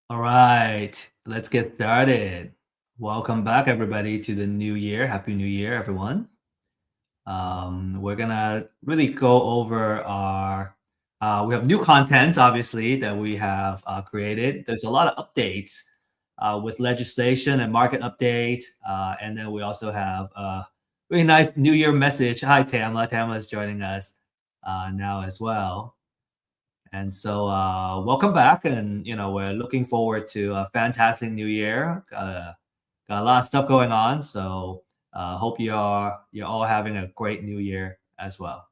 All right, let's get started. Welcome back, everybody, to the new year. Happy New Year, everyone. We're gonna really go over we have new contents, obviously, that we have created. There's a lot of updates with legislation and market update. And then we also have a really nice New Year message. Hi, Tamla. Tamla is joining us now as well. And so, welcome back, and we're looking forward to a fantastic new year. Got a lot of stuff going on, so hope you're all having a great new year as well.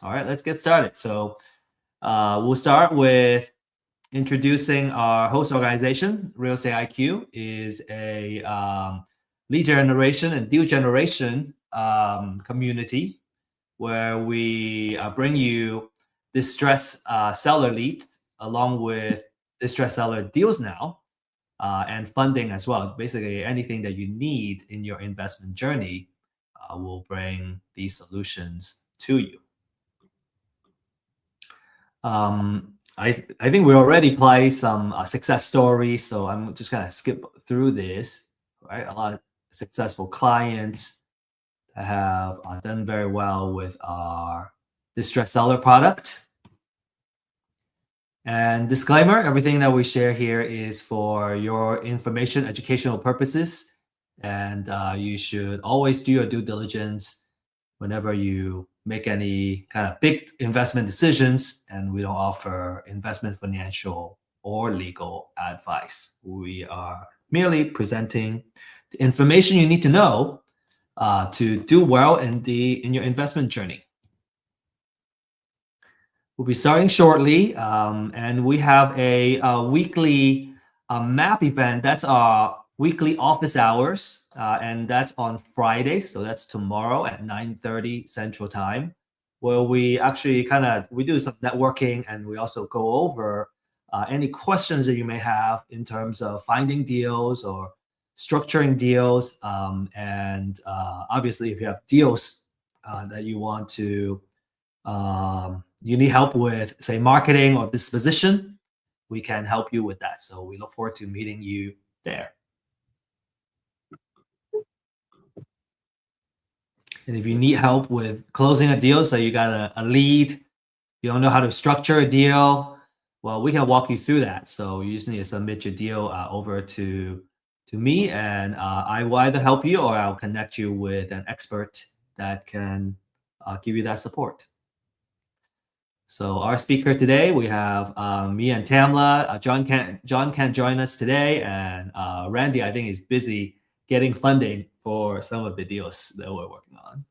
All right, let's get started. So, we'll start with introducing our host organization. Real Estate IQ is a lead generation and deal generation community where we bring you distressed seller leads along with distressed seller deals now and funding as well. Basically, anything that you need in your investment journey will bring these solutions to you. I think we already played some success stories, so I'm just gonna skip through this. Right, a lot of successful clients that have done very well with our distressed seller product. And disclaimer, everything that we share here is for your information, educational purposes, and you should always do your due diligence whenever you make any kind of big investment decisions, and we don't offer investment, financial, or legal advice. We are merely presenting the information you need to know to do well in your investment journey. We'll be starting shortly, and we have a weekly map event. That's our weekly office hours, and that's on Friday. So that's tomorrow at 9:30 Central Time, where we actually we do some networking, and we also go over any questions that you may have in terms of finding deals or structuring deals, and obviously if you have deals that you want to you need help with, say, marketing or disposition, we can help you with that. So we look forward to meeting you there. And if you need help with closing a deal, so you got a lead, you don't know how to structure a deal, well, we can walk you through that. So you just need to submit your deal over to me, and I will either help you or I'll connect you with an expert that can give you that support. So our speaker today, we have me and Tamla. John can't join us today, and Randy, I think, is busy getting funding for some of the deals that we're working on.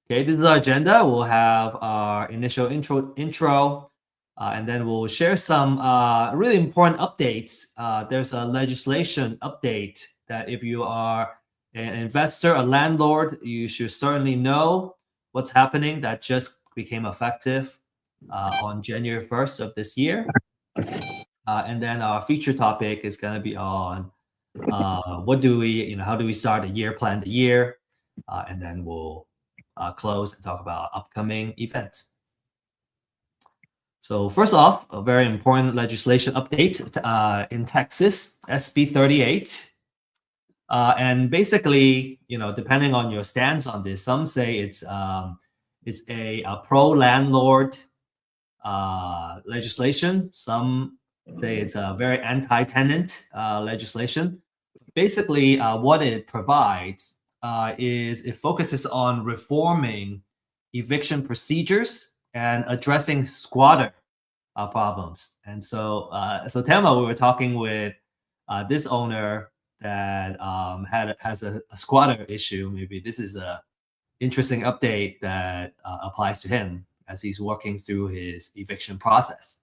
Okay, this is our agenda. We'll have our initial intro, and then we'll share some really important updates. There's a legislation update that if you are an investor, a landlord, you should certainly know what's happening. That just became effective on January 1st of this year. And then our feature topic is going to be on how do we start a year, plan the year, and then we'll close and talk about upcoming events. So first off, a very important legislation update in Texas, SB 38. And basically, depending on your stance on this, some say it's a pro-landlord legislation. Some say it's a very anti-tenant legislation. Basically, what it provides is it focuses on reforming eviction procedures and addressing squatter problems. And so, Tema, we were talking with this owner that has a squatter issue. Maybe this is a interesting update that applies to him as he's working through his eviction process.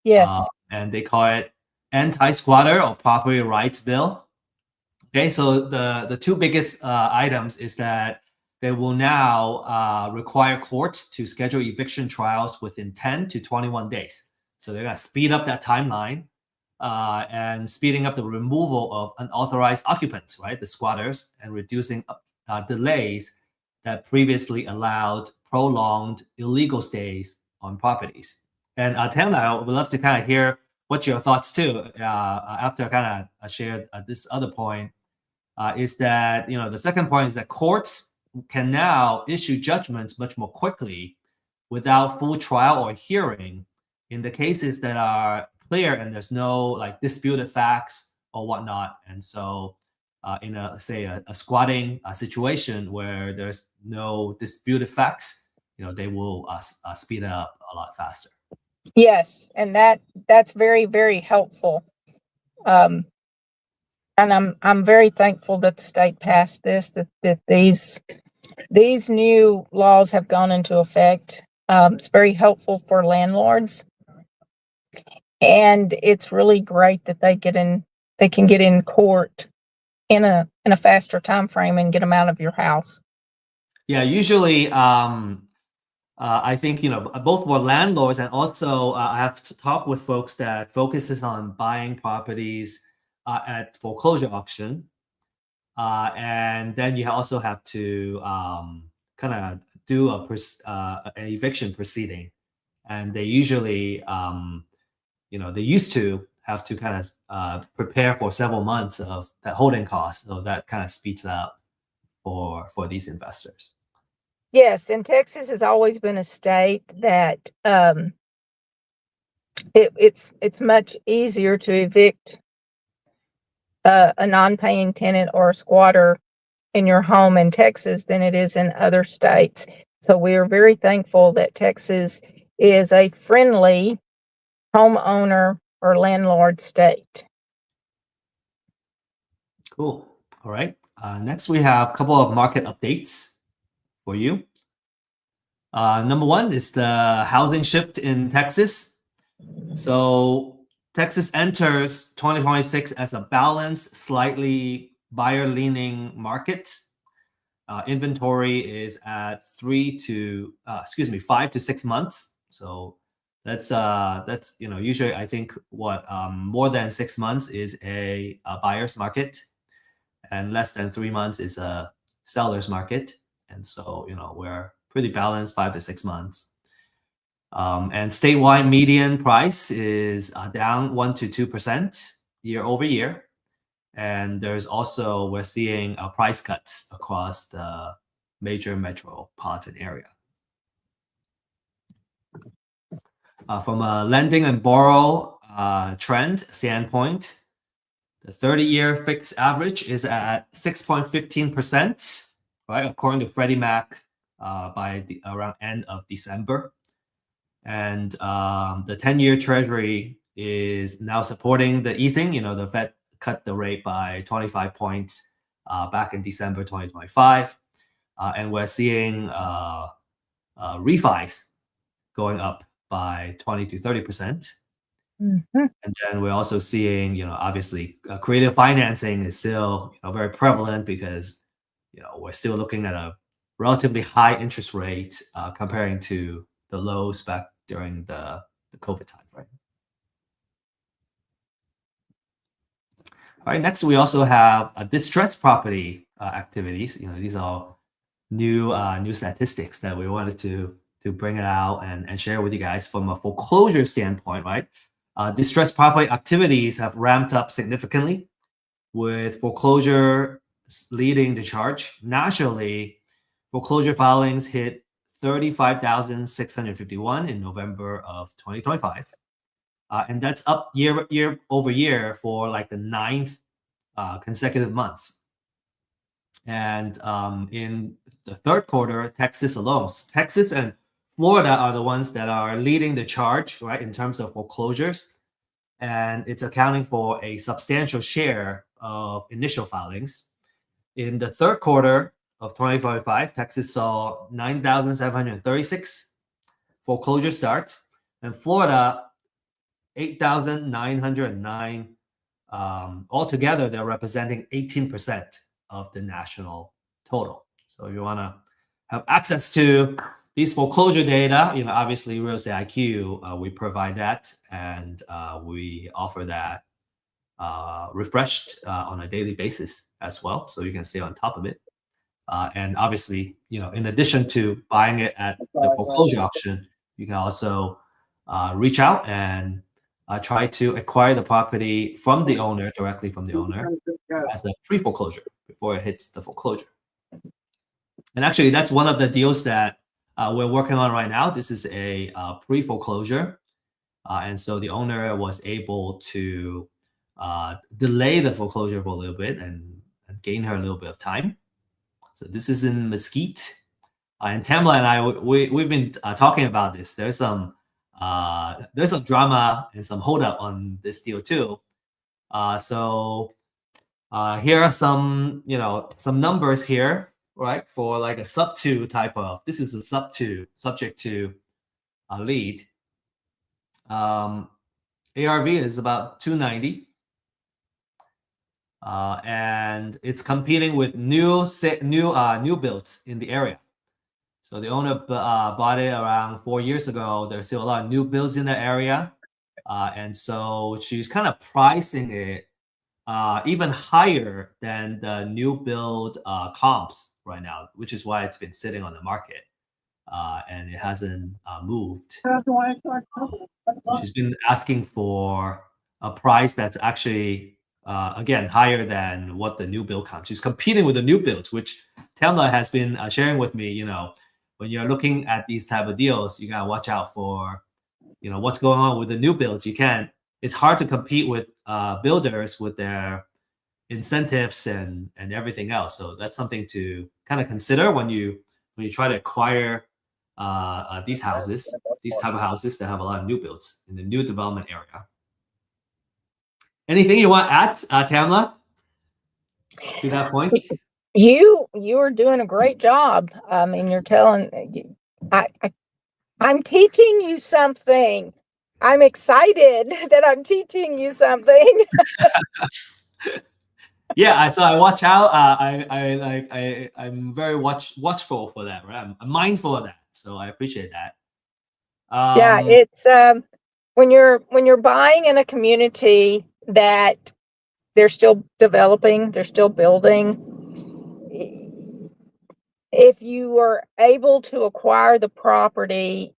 Yes. And they call it anti-squatter or property rights bill. Okay, so the two biggest items is that they will now require courts to schedule eviction trials within 10 to 21 days. So they're going to speed up that timeline and speeding up the removal of unauthorized occupants, right, the squatters, and reducing delays that previously allowed prolonged illegal stays on properties. And Tamla, I would love to kind of hear what's your thoughts too? After I kind of shared this other point, is that the second point is that courts can now issue judgments much more quickly without full trial or hearing in the cases that are clear and there's no like disputed facts or whatnot. And so, in a squatting situation where there's no disputed facts, they will speed it up a lot faster. Yes, and that's very, very helpful. And I'm very thankful that the state passed this, that these new laws have gone into effect. It's very helpful for landlords, and it's really great that they can get in court in a faster time frame and get them out of your house. Yeah, usually I think both for landlords and also I have to talk with folks that focuses on buying properties at foreclosure auction, and then you also have to kind of do an eviction proceeding, and they usually they used to have to kind of prepare for several months of that holding cost, so that kind of speeds up for these investors. Yes, and Texas has always been a state that it's much easier to evict a non-paying tenant or a squatter in your home in Texas than it is in other states. So we are very thankful that Texas is a friendly homeowner or landlord state. Cool. All right. Next, we have a couple of market updates for you. Number one is the housing shift in Texas. So Texas enters 2026 as a balanced, slightly buyer-leaning market. Inventory is at 5 to 6 months. So that's usually I think what more than 6 months is a buyer's market, and less than 3 months is a seller's market. And so we're pretty balanced 5 to 6 months. And statewide median price is down 1 to 2% year over year. And we're seeing price cuts across the major metropolitan area. From a lending and borrow trend standpoint, the 30-year fixed average is at 6.15%, right, according to Freddie Mac by around end of December. And the 10-year Treasury is now supporting the easing. The Fed cut the rate by 25 points back in December 2025. And we're seeing refis going up by 20 to 30%. Mm-hmm. And then we're also seeing, obviously, creative financing is still, very prevalent because, we're still looking at a relatively high interest rate comparing to the lows back during the COVID time, right? All right, next we also have distressed property activities. These are new statistics that we wanted to bring it out and share with you guys from a foreclosure standpoint, right? Distressed property activities have ramped up significantly, with foreclosure leading the charge. Nationally, foreclosure filings hit 35,651 in November of 2025. And that's up year over year for like the 9th consecutive months. And in the third quarter, Texas and Florida are the ones that are leading the charge, right, in terms of foreclosures. And it's accounting for a substantial share of initial filings. In the third quarter of 2025, Texas saw 9,736 foreclosure starts, and Florida 8,909. Altogether, they're representing 18% of the national total. So if you want to have access to these foreclosure data, obviously Real Estate IQ, we provide that, and we offer that refreshed on a daily basis as well, so you can stay on top of it. And obviously, in addition to buying it at the foreclosure auction, you can also reach out and try to acquire the property from the owner, directly from the owner, as a pre-foreclosure before it hits the foreclosure. And actually, that's one of the deals that we're working on right now. This is a pre-foreclosure. And so the owner was able to delay the foreclosure for a little bit and gain her a little bit of time. So this is in Mesquite. And Tamla and I, we've been talking about this. There's some drama and some holdup on this deal too. So here are some, some numbers here, right? For like a sub 2 type of, this is a sub 2 subject to a lead. ARV is about 290. And it's competing with new builds in the area. So the owner bought it around 4 years ago. There's still a lot of new builds in the area. And so she's kind of pricing it even higher than the new build comps right now, which is why it's been sitting on the market and it hasn't moved. She's been asking for a price that's actually, again, higher than what the new build comps. She's competing with the new builds, which Tamla has been sharing with me. When you're looking at these type of deals, you gotta watch out for, what's going on with the new builds. It's hard to compete with builders with their incentives and everything else. So that's something to kind of consider when you try to acquire these type of houses that have a lot of new builds in the new development area. Anything you want to add, Tamla, to that point? You are doing a great job. I mean, you're telling I'm teaching you something. I'm excited that I'm teaching you something. Yeah, so I watch out. I'm very watchful for that, right? I'm mindful of that, so I appreciate that. Yeah, it's when you're buying in a community that they're still developing, they're still building. If you are able to acquire the property,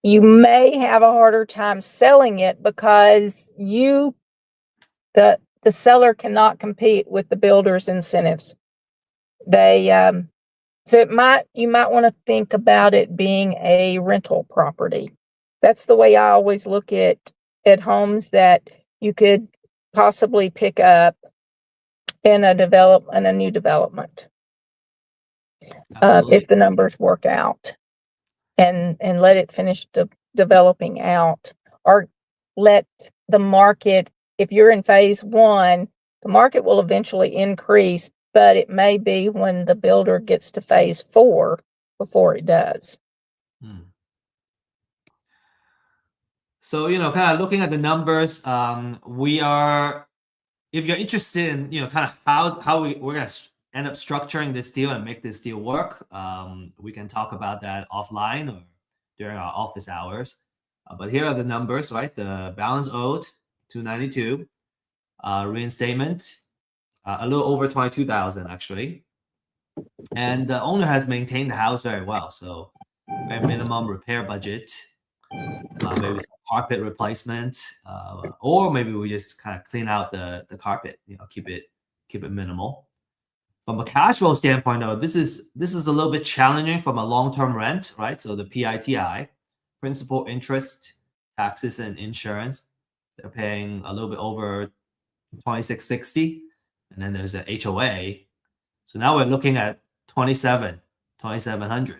you may have a harder time selling it because the seller cannot compete with the builder's incentives. So you might want to think about it being a rental property. That's the way I always look at homes that you could possibly pick up in a new development. If the numbers work out and let it finish developing out, or let the market, if you're in phase 1, the market will eventually increase, but it may be when the builder gets to phase 4 before it does. So, kind of looking at the numbers, if you're interested in, kind of how we're going to end up structuring this deal and make this deal work, we can talk about that offline or during our office hours. But here are the numbers, right? The balance owed, 292, reinstatement, a little over 22,000 actually. And the owner has maintained the house very well. So very minimum repair budget, maybe some carpet replacement, or maybe we just kind of clean out the carpet, keep it minimal. From a cash flow standpoint, though, this is a little bit challenging from a long-term rent, right? So the PITI, principal, interest, taxes, and insurance, they're paying a little bit over $2,660, and then there's an HOA. So now we're looking at $2,700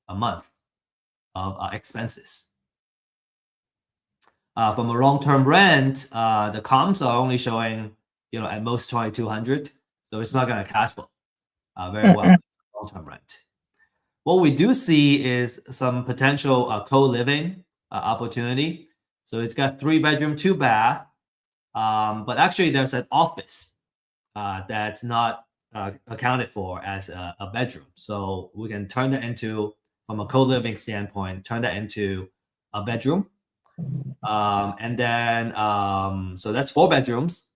a month of expenses. From a long-term rent, the comps are only showing, at most 2,200, so it's not going to cash flow very well. Long-term rent. What we do see is some potential co-living opportunity. So it's got 3-bedroom, 2-bath, but actually there's an office that's not accounted for as a bedroom. So we can turn that into, from a co-living standpoint, turn that into a bedroom. And then, so that's 4 bedrooms.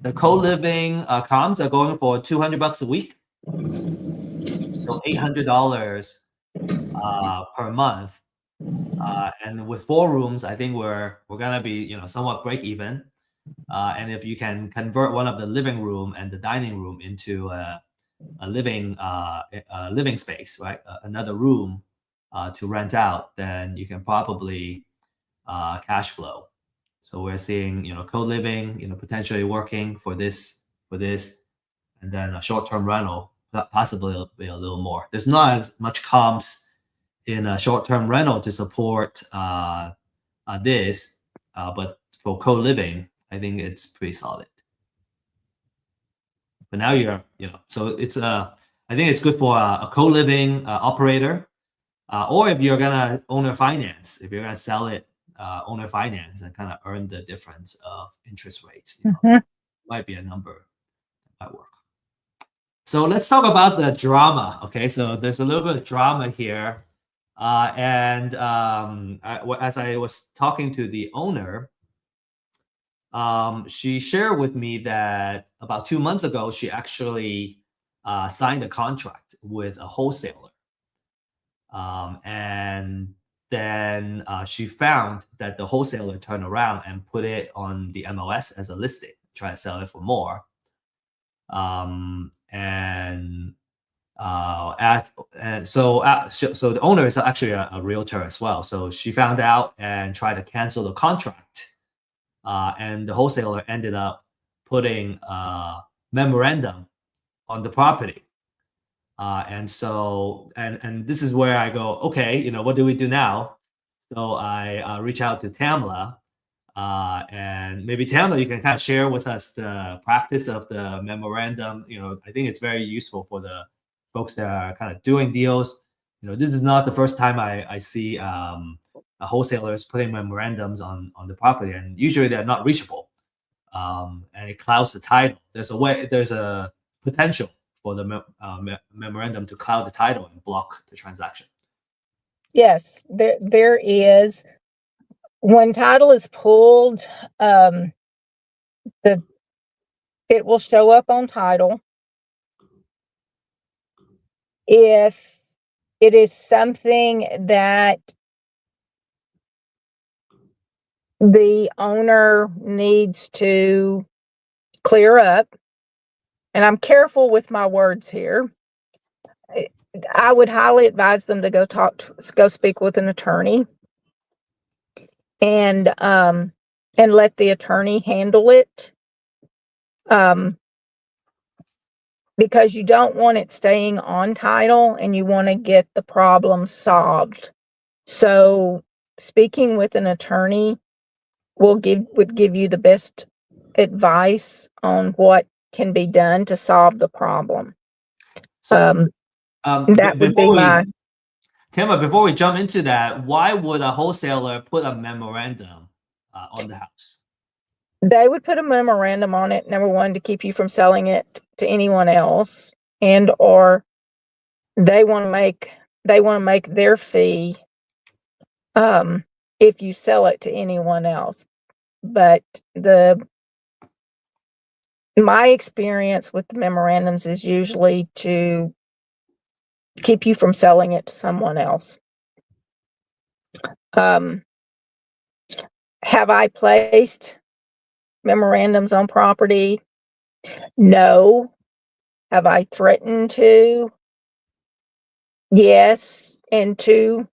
The co-living comms are going for $200 a week. So $800 per month And with 4 rooms, I think we're gonna be somewhat break even. And if you can convert one of the living room and the dining room into a living space, right? Another room to rent out, then you can probably cash flow. So we're seeing co-living, potentially working for this, and then a short-term rental, possibly be a little more. There's not as much comps in a short-term rental to support this, but for co-living, I think it's pretty solid. But now so I think it's good for a co-living operator, or if you're gonna owner finance, if you're gonna sell it owner finance and kind of earn the difference of interest rates, Mhm. might be a number that might work. So let's talk about the drama. Okay, so there's a little bit of drama here, and as I was talking to the owner, she shared with me that about 2 months ago, she actually signed a contract with a wholesaler. And then she found that the wholesaler turned around and put it on the MLS as a listing, try to sell it for more. And as and so the owner is actually a realtor as well. So she found out and tried to cancel the contract, and the wholesaler ended up putting a memorandum on the property. And this is where I go, okay, what do we do now? So I reach out to Tamla, and maybe Tamla, you can kind of share with us the practice of the memorandum. I think it's very useful for the folks that are kind of doing deals. This is not the first time I see wholesalers putting memorandums on the property, and usually they're not reachable, and it clouds the title. There's a potential for the memorandum to cloud the title and block the transaction. Yes, there is. When title is pulled, the it will show up on title. If it is something that the owner needs to clear up, and I'm careful with my words here, I would highly advise them to go speak with an attorney, and let the attorney handle it, because you don't want it staying on title, and you want to get the problem solved. So speaking with an attorney would give you the best advice on what can be done to solve the problem. So That would be my. Tamara, before we jump into that, why would a wholesaler put a memorandum on the house? They would put a memorandum on it, number one, to keep you from selling it to anyone else, and or they want to make their fee if you sell it to anyone else. But my experience with the memorandums is usually to keep you from selling it to someone else. Have I placed memorandums on property? No. Have I threatened to? Yes. And there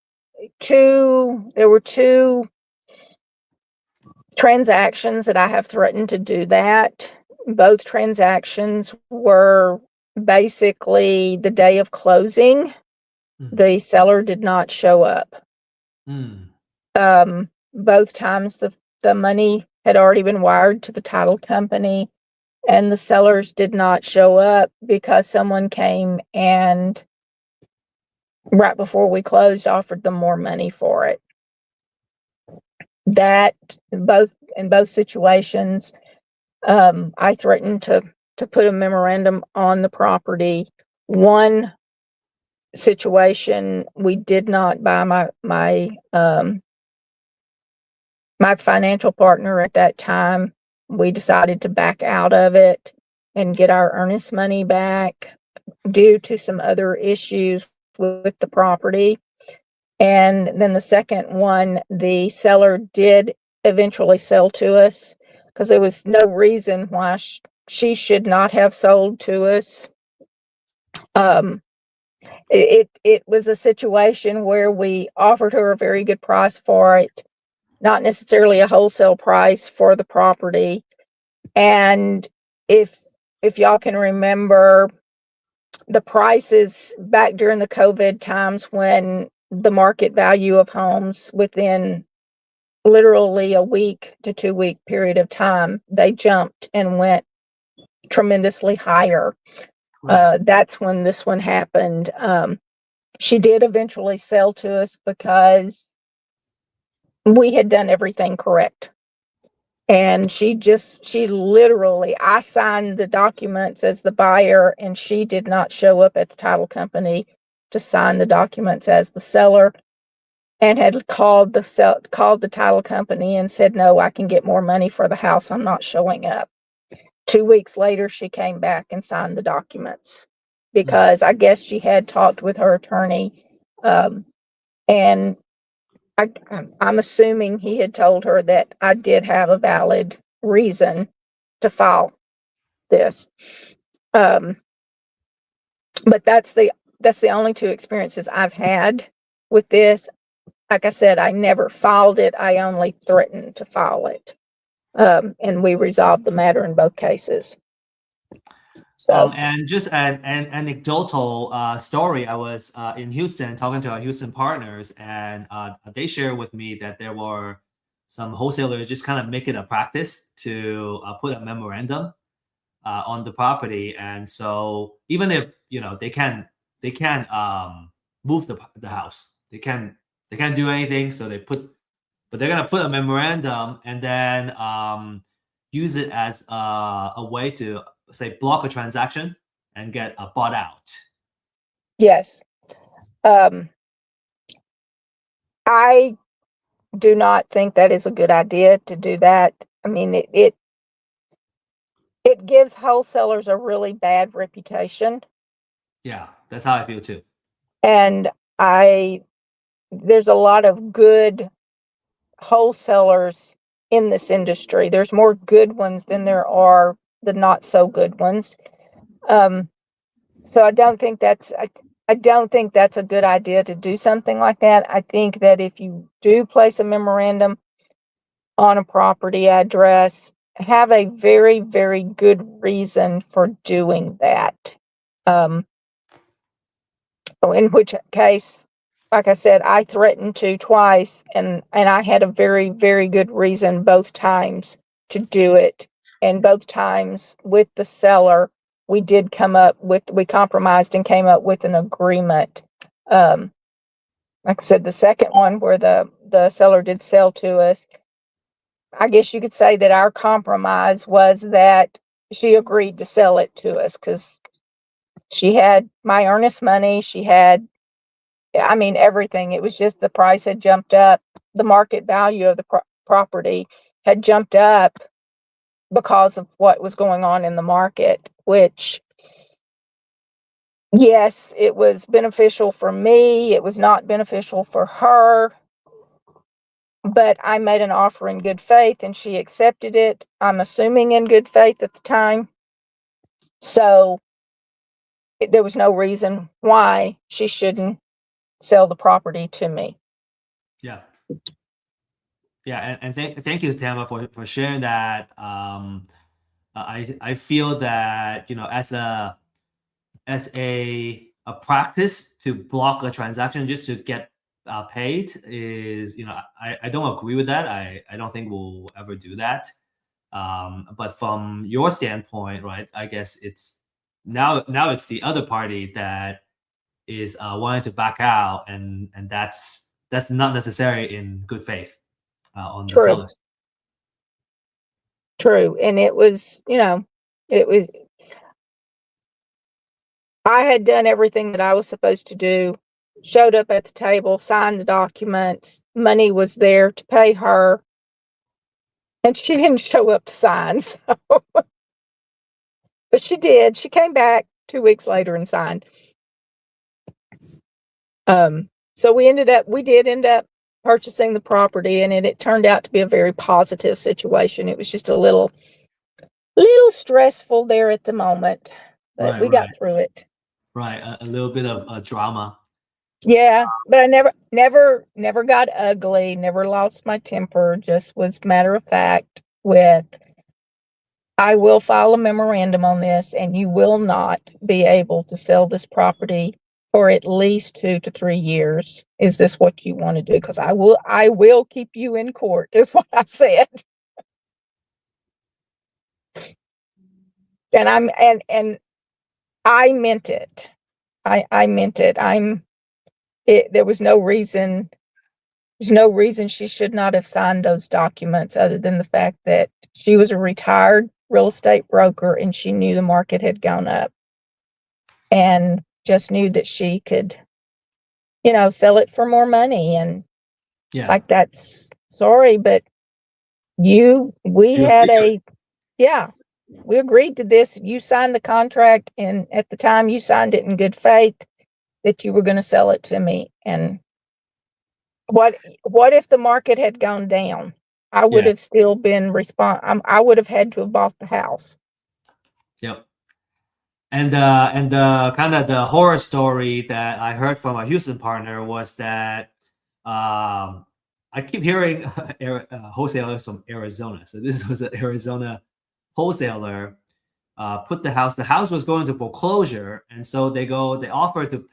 were two transactions that I have threatened to do that. Both transactions were basically the day of closing. The seller did not show up. Both times the money had already been wired to the title company, and the sellers did not show up because someone came and right before we closed offered them more money for it. That in both situations, I threatened to put a memorandum on the property. One situation, we did not buy my financial partner at that time. We decided to back out of it and get our earnest money back due to some other issues with the property. And then the second one, the seller did eventually sell to us because there was no reason why she should not have sold to us. It was a situation where we offered her a very good price for it, not necessarily a wholesale price for the property. And if y'all can remember the prices back during the COVID times when the market value of homes within literally a week to 2 week period of time, they jumped and went tremendously higher. Right. That's when this one happened. She did eventually sell to us because we had done everything correct. And she literally, I signed the documents as the buyer, and she did not show up at the title company to sign the documents as the seller, and had called the title company and said, no, I can get more money for the house. I'm not showing up. 2 weeks later, she came back and signed the documents because I guess she had talked with her attorney. And I'm assuming he had told her that I did have a valid reason to file this. But that's the only two experiences I've had with this. Like I said, I never filed it. I only threatened to file it. And we resolved the matter in both cases. So, And just an anecdotal story. I was in Houston talking to our Houston partners, and they shared with me that there were some wholesalers just kind of make it a practice to put a memorandum on the property, and so even if they can move the house, they can't do anything. So but they're gonna put a memorandum and then use it as a way to say block a transaction and get bought out. yes. Um, I do not think that is a good idea to do that. I mean, it gives wholesalers a really bad reputation. Yeah, that's how I feel too. And there's a lot of good wholesalers in this industry. There's more good ones than there are the not so good ones. So I don't think I don't think that's a good idea to do something like that. I think that if you do place a memorandum on a property address, have a very, very good reason for doing that. In which case, like I said, I threatened to twice, and I had a very, very good reason both times to do it. And both times with the seller, we compromised and came up with an agreement. Like I said, the second one where the seller did sell to us, I guess you could say that our compromise was that she agreed to sell it to us because she had my earnest money. She had, I mean, everything. It was just the price had jumped up. The market value of the property had jumped up because of what was going on in the market, which, yes, it was beneficial for me. It was not beneficial for her. But I made an offer in good faith and she accepted it. I'm assuming in good faith at the time. So there was no reason why she shouldn't sell the property to me. Yeah. Yeah, and thank you, Tama, for sharing that. I feel that as a practice to block a transaction just to get paid is I don't agree with that. I don't think we'll ever do that. But from your standpoint, right? I guess it's now it's the other party that is wanting to back out, and that's not necessary in good faith on the True, sellers. true. And it was, it was, I had done everything that I was supposed to do, showed up at the table, signed the documents, money was there to pay her, and she didn't show up to sign. So, but she did. She came back 2 weeks later and signed. So we did end up purchasing the property, and it turned out to be a very positive situation. It was just a little stressful there at the moment, but Right, we got right, through it. right. A little bit of drama. Yeah, but I never got ugly, never lost my temper, just was matter of fact with, I will file a memorandum on this, and you will not be able to sell this property for at least 2 to 3 years. Is this what you want to do? Because I will keep you in court, is what I said. And I meant it. I meant it. There was no reason. There's no reason she should not have signed those documents other than the fact that she was a retired real estate broker and she knew the market had gone up and just knew that she could, sell it for more money. And Yeah, like, that's sorry, but we you had agreed to it. yeah, we agreed to this. You signed the contract, and at the time you signed it in good faith that you were going to sell it to me. And what if the market had gone down? I would Yeah. have still been I would have had to have bought the house. Yep. And the kind of the horror story that I heard from a Houston partner was that I keep hearing wholesalers from Arizona. So this was an Arizona wholesaler put the house. The house was going to foreclosure, and so they offer to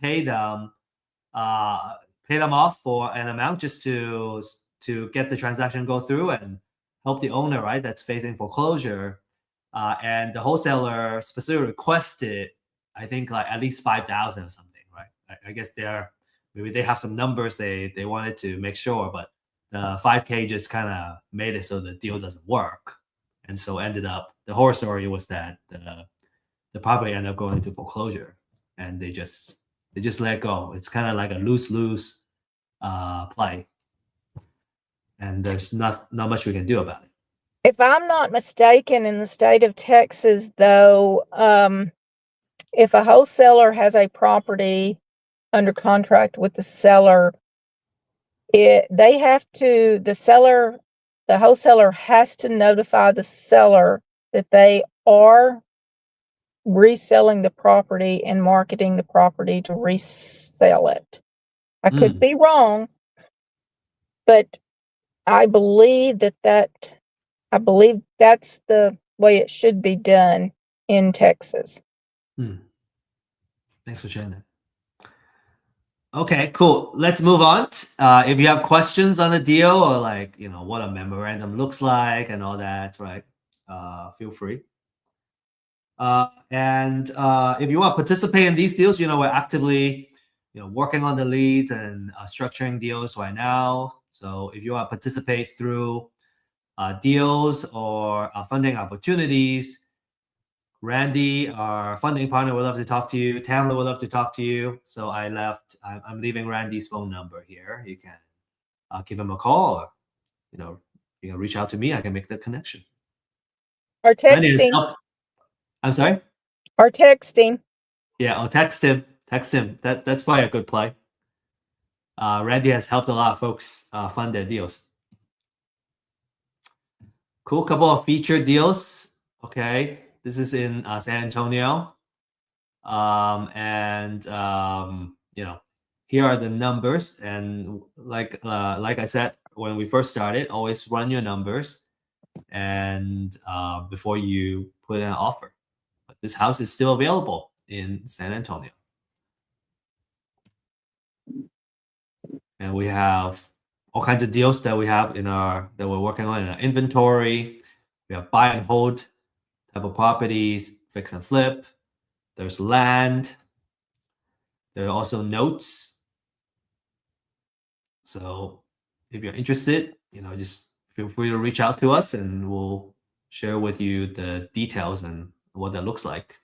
uh, pay them off for an amount just to get the transaction go through and help the owner, right? That's facing foreclosure. And the wholesaler specifically requested, I think, like at least 5,000 or something, right? I guess maybe they have some numbers they wanted to make sure, but the 5K just kind of made it so the deal doesn't work, and so ended up the horror story was that the property ended up going into foreclosure, and they just let go. It's kind of like a lose play, and there's not much we can do about it. If I'm not mistaken, in the state of Texas, though, if a wholesaler has a property under contract with the seller, they have to, the wholesaler has to notify the seller that they are reselling the property and marketing the property to resell it. I could Mm, be wrong, but I believe I believe that's the way it should be done in Texas. mm. Thanks for sharing that. Okay, cool. Let's move on. If you have questions on the deal or like what a memorandum looks like and all that, right? Feel free. And if you want to participate in these deals, we're actively, working on the leads and structuring deals right now. So if you want to participate through deals or funding opportunities, Randy, our funding partner, would love to talk to you. Tamla would love to talk to you. So I'm leaving Randy's phone number here. You can give him a call, or you can reach out to me. I can make the connection. Or Randy has texting, helped. I'm sorry. or texting. Yeah, I'll text him. Text him. That's probably a good play. Randy has helped a lot of folks fund their deals. Cool. Couple of featured deals. Okay, this is in San Antonio, and here are the numbers. And like I said when we first started, always run your numbers and before you put in an offer. But this house is still available in San Antonio. And we have all kinds of deals that we're working on in our inventory. We have buy and hold type of properties, fix and flip. There's land. There are also notes. So if you're interested, just feel free to reach out to us and we'll share with you the details and what that looks like.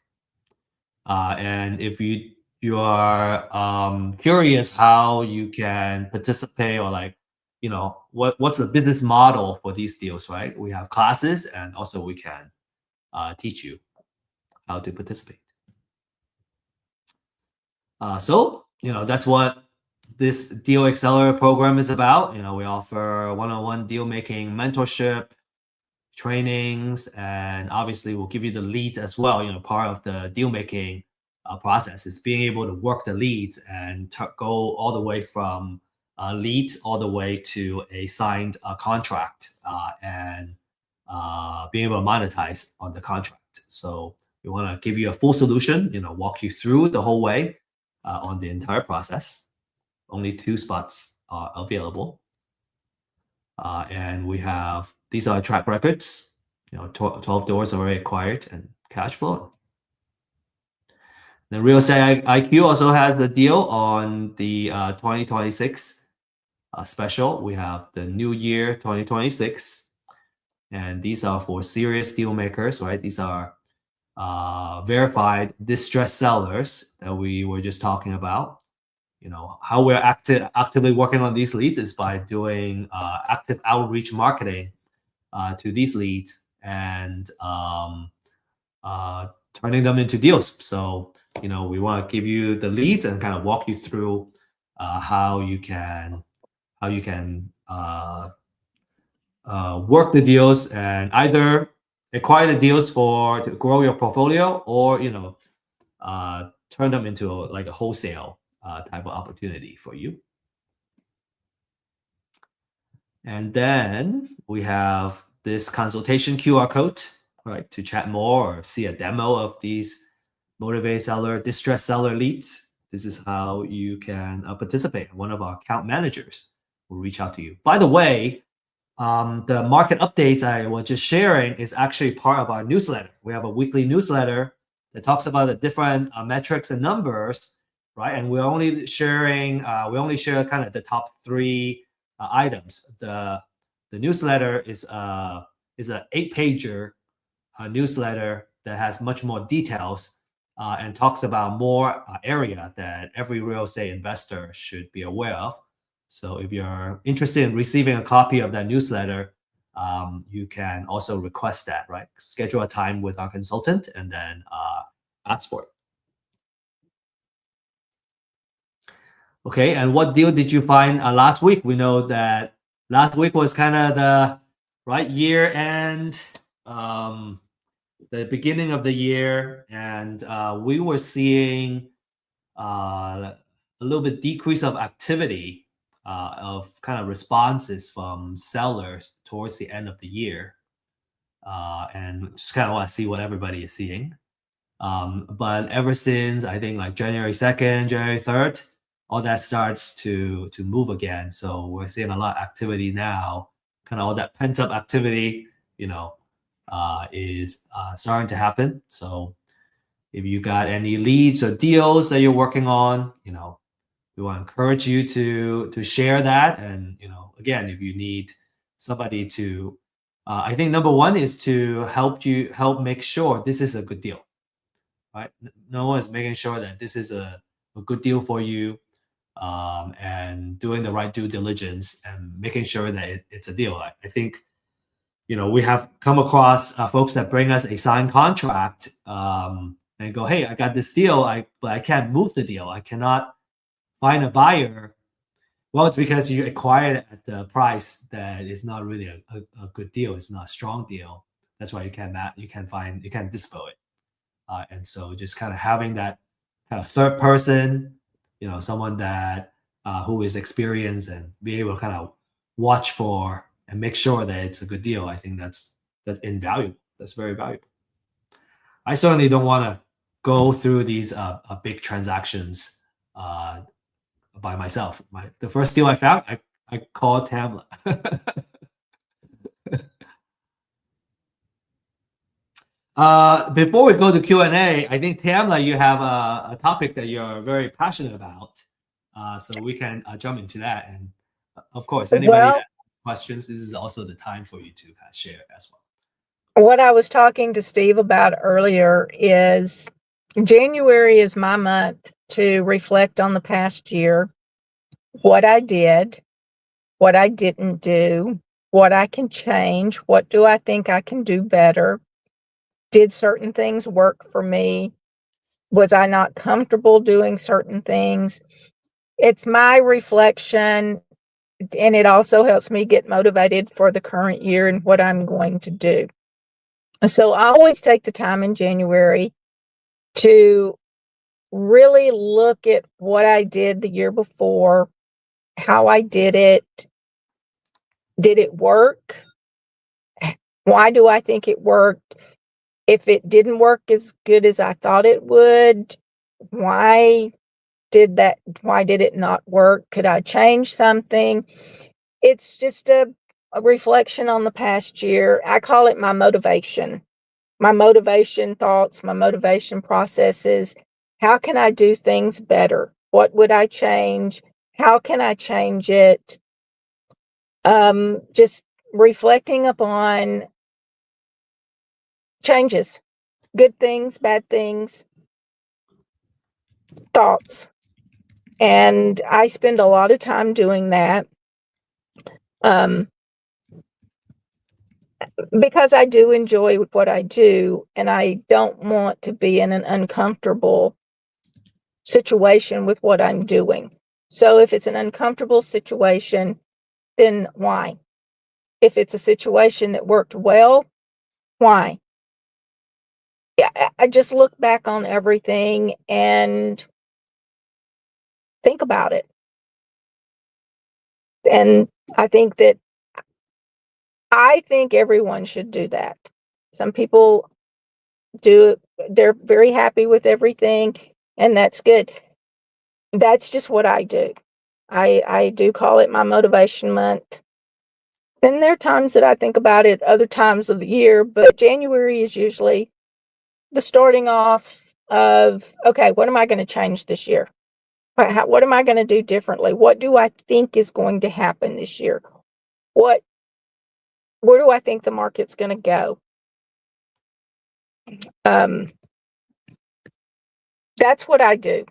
And if you are curious how you can participate or like what's the business model for these deals, right? We have classes and also we can teach you how to participate. So that's what this Deal Accelerator program is about. We offer one-on-one deal making mentorship, trainings, and obviously we'll give you the leads as well. Part of the deal making process is being able to work the leads and go all the way from lead all the way to a signed contract, and being able to monetize on the contract. So we want to give you a full solution, walk you through the whole way on the entire process. Only 2 spots are available. And we have, these are track records, 12 doors already acquired and cash flow. The Real Estate IQ also has a deal on the 2026 special. We have the New Year 2026, and these are for serious deal makers, right? These are verified distressed sellers that we were just talking about. How we're actively working on these leads is by doing active outreach marketing to these leads and turning them into deals. So, we want to give you the leads and kind of walk you through how you can work the deals and either acquire the deals to grow your portfolio, or turn them into like a wholesale type of opportunity for you. And then we have this consultation QR code, right, to chat more or see a demo of these motivated seller, distressed seller leads. This is how you can participate. One of our account managers will reach out to you. By the way, the market updates I was just sharing is actually part of our newsletter. We have a weekly newsletter that talks about the different metrics and numbers, right? And we're only sharing, we only share kind of the top 3 items. The newsletter is an 8-pager newsletter that has much more details and talks about more area that every real estate investor should be aware of. So if you're interested in receiving a copy of that newsletter, you can also request that, right? Schedule a time with our consultant and then ask for it. Okay, and what deal did you find last week? We know that last week was kind of the year end, the beginning of the year, and we were seeing a little bit decrease of activity, of kind of responses from sellers towards the end of the year, and just kind of want to see what everybody is seeing. But ever since I think like January 2nd, January 3rd, all that starts to move again. So we're seeing a lot of activity now. Kind of all that pent up activity, is starting to happen. So if you got any leads or deals that you're working on, we want to encourage you to share that. And again, if you need somebody to, I think number one is to help make sure this is a good deal, right? No one is making sure that this is a good deal for you, and doing the right due diligence and making sure that it's a deal. I think we have come across folks that bring us a signed contract, and go, hey, I got this deal, but I can't move the deal. I cannot find a buyer. Well, it's because you acquired it at the price that is not really a good deal. It's not a strong deal. That's why you can't dispo it. And so just kind of having that kind of third person, someone that who is experienced and be able to kind of watch for and make sure that it's a good deal. I think that's invaluable. That's very valuable. I certainly don't want to go through these big transactions by myself. The first deal I found, I called Tamla. Before we go to Q&A, I think Tamla, you have a topic that you're very passionate about, so we can jump into that. And of course, anybody that has questions, this is also the time for you to share as well. What I was talking to Steve about earlier is January is my month to reflect on the past year, what I did, what I didn't do, what I can change, what do I think I can do better. Did certain things work for me? Was I not comfortable doing certain things? It's my reflection, and it also helps me get motivated for the current year and what I'm going to do. So I always take the time in January to really look at what I did the year before, how I did it. Did it work? Why do I think it worked? If it didn't work as good as I thought it would, why why did it not work? Could I change something? It's just a reflection on the past year. I call it my motivation thoughts, my motivation processes. How can I do things better? What would I change? How can I change it? Just reflecting upon changes, good things, bad things, thoughts. And I spend a lot of time doing that. Um, because I do enjoy what I do, and I don't want to be in an uncomfortable situation with what I'm doing. So if it's an uncomfortable situation, then why? If it's a situation that worked well, why? Yeah, I just look back on everything and think about it. And I think that I think everyone should do that. Some people do, they're very happy with everything, and that's good. That's just what I do. I do call it my motivation month. And there are times that I think about it other times of the year, but January is usually the starting off of, okay, what am I going to change this year? What am I going to do differently? What do I think is going to happen this year? Where do I think the market's going to go? Um, that's what I do.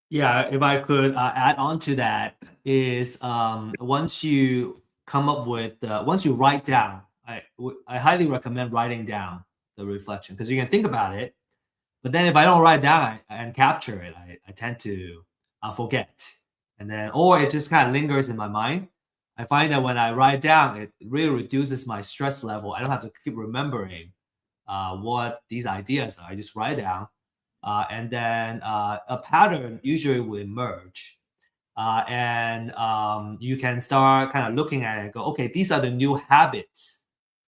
Yeah, if I could add on to that is once you come up with once you write down, I highly recommend writing down the reflection because you can think about it, but then if I don't write down and capture it, I tend to forget, and then or it just kind of lingers in my mind. I find that when I write down, it really reduces my stress level. I don't have to keep remembering what these ideas are. I just write down and then a pattern usually will emerge. And you can start kind of looking at it and go, okay, these are the new habits.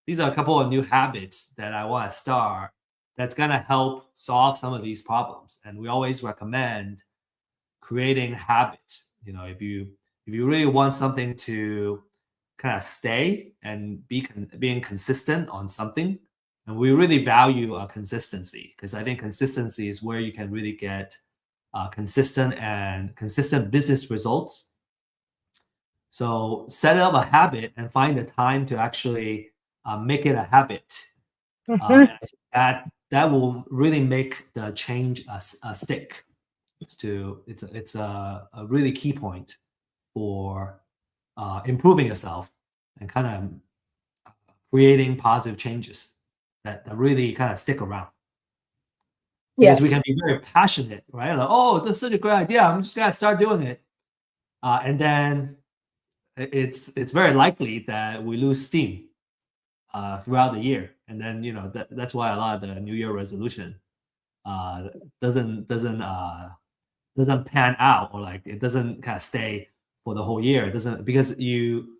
These are a couple of new habits that I want to start that's going to help solve some of these problems. And we always recommend creating habits. You know, if you really want something to kind of stay and being consistent on something, and we really value consistency because I think consistency is where you can really get consistent business results. So set up a habit and find the time to actually make it a habit, Mhm. and I think that will really make the change a stick. It's a really key point for improving yourself and kind of creating positive changes that really kind of stick around. Because we Yes. can be very passionate, right? Like, oh, that's such a great idea. I'm just gonna start doing it, and then it's very likely that we lose steam throughout the year, and then that's why a lot of the New Year resolution uh, doesn't doesn't uh, doesn't pan out, or like it doesn't kind of stay for the whole year. It doesn't because you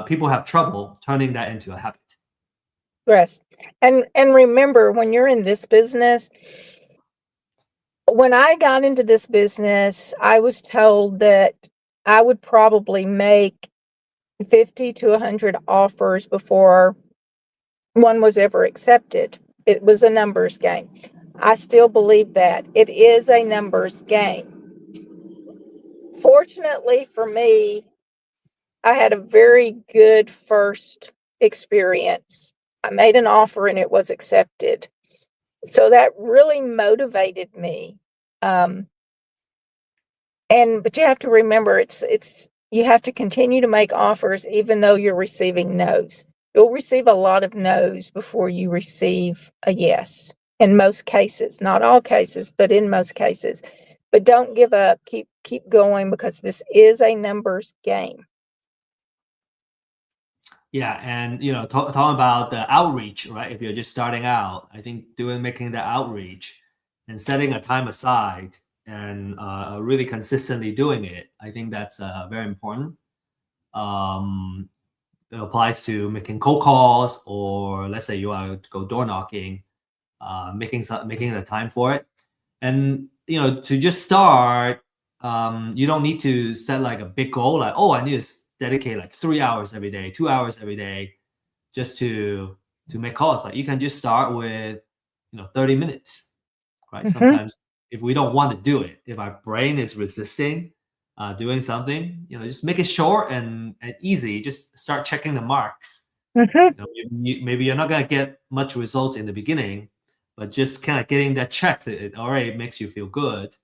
people have trouble turning that into a habit. Yes. And remember, when you're in this business, when I got into this business, I was told that I would probably make 50 to 100 offers before one was ever accepted. It was a numbers game. I still believe that. It is a numbers game. Fortunately for me, I had a very good first experience. I made an offer and it was accepted. So that really motivated me. Um, but you have to remember, it's you have to continue to make offers even though you're receiving no's. You'll receive a lot of no's before you receive a yes. In most cases, not all cases, but in most cases, but don't give up. Keep going, because this is a numbers game. Yeah, and talking about the outreach, right? If you're just starting out, I think making the outreach and setting a time aside and really consistently doing it, I think that's very important. It applies to making cold calls, or let's say you are to go door knocking, making the time for it, and to just start. You don't need to set like a big goal, like, oh, I need to dedicate like 3 hours every day, 2 hours every day, just to make calls. Like, you can just start with 30 minutes, right? Sometimes if we don't want to do it, if our brain is resisting doing something, just make it short and easy. Just start checking the marks. Maybe you're not gonna get much results in the beginning, but just kind of getting that check, it already makes you feel good.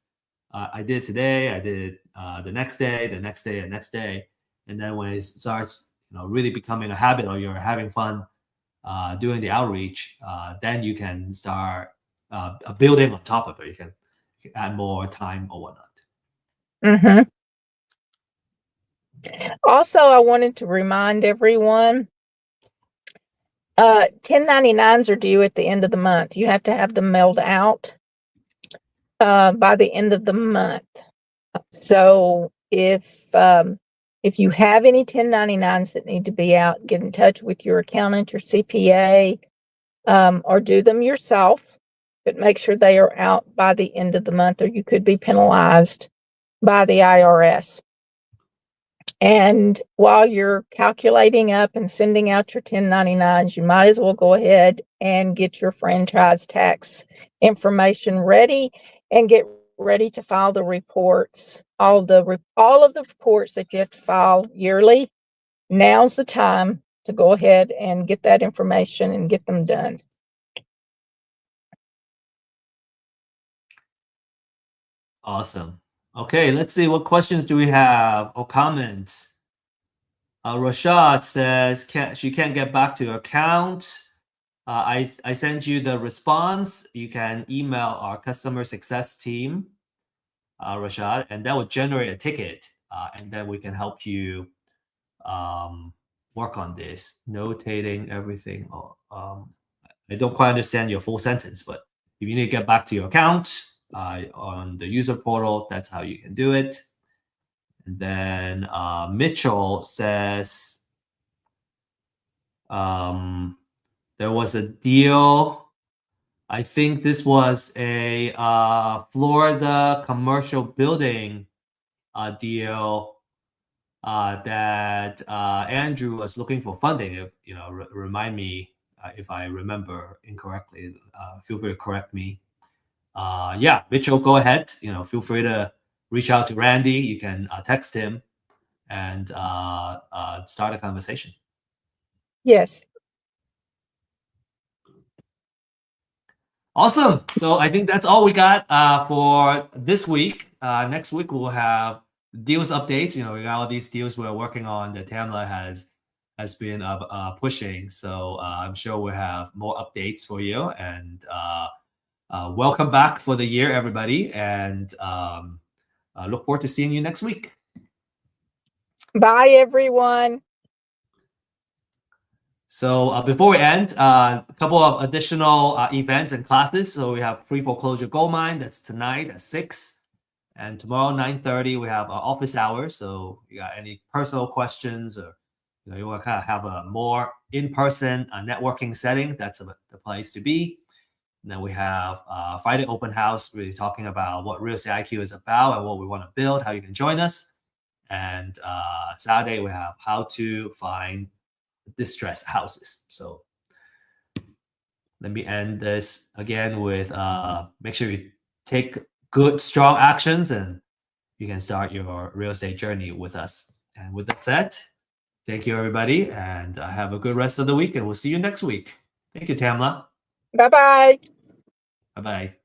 I did today, I did the next day, the next day, the next day, and then when it starts really becoming a habit, or you're having fun doing the outreach, then you can start building on top of it. You can add more time or whatnot. Also, I wanted to remind everyone, 1099s are due at the end of the month. You have to have them mailed out by the end of the month. So if you have any 1099s that need to be out, get in touch with your accountant, your CPA, or do them yourself, but make sure they are out by the end of the month, or you could be penalized by the IRS. And while you're calculating up and sending out your 1099s, you might as well go ahead and get your franchise tax information ready and get ready to file the reports. All of the reports that you have to file yearly. Now's the time to go ahead and get that information and get them done. Awesome. Okay, let's see, what questions do we have or comments? Rashad says she can't get back to her account. I sent you the response. You can email our customer success team, Rashad, and that will generate a ticket, and then we can help you work on this, notating everything. I don't quite understand your full sentence, but if you need to get back to your account on the user portal, that's how you can do it. And then Mitchell says there was a deal. I think this was a Florida commercial building deal that Andrew was looking for funding. If remind me if I remember incorrectly. Feel free to correct me. Yeah, Mitchell, go ahead. Feel free to reach out to Randy. You can text him and start a conversation. Yes. Awesome. So I think that's all we got for this week. Next week we'll have deals updates. We got all these deals we're working on that Tamla has been pushing. So I'm sure we'll have more updates for you. And welcome back for the year, everybody. And look forward to seeing you next week. Bye, everyone. So before we end, a couple of additional events and classes. So we have pre-foreclosure gold mine. That's tonight at 6. And tomorrow, 9:30, we have office hours. So you got any personal questions, or you want to kind of have a more in-person networking setting, that's the place to be. And then we have Friday open house, really talking about what Real Estate IQ is about and what we want to build, how you can join us. And Saturday, we have how to find distressed houses. So let me end this again with make sure you take good, strong actions, and you can start your real estate journey with us. And with that said, thank you, everybody, and have a good rest of the week, and we'll see you next week. Thank you, Tamla. Bye-bye. Bye-bye.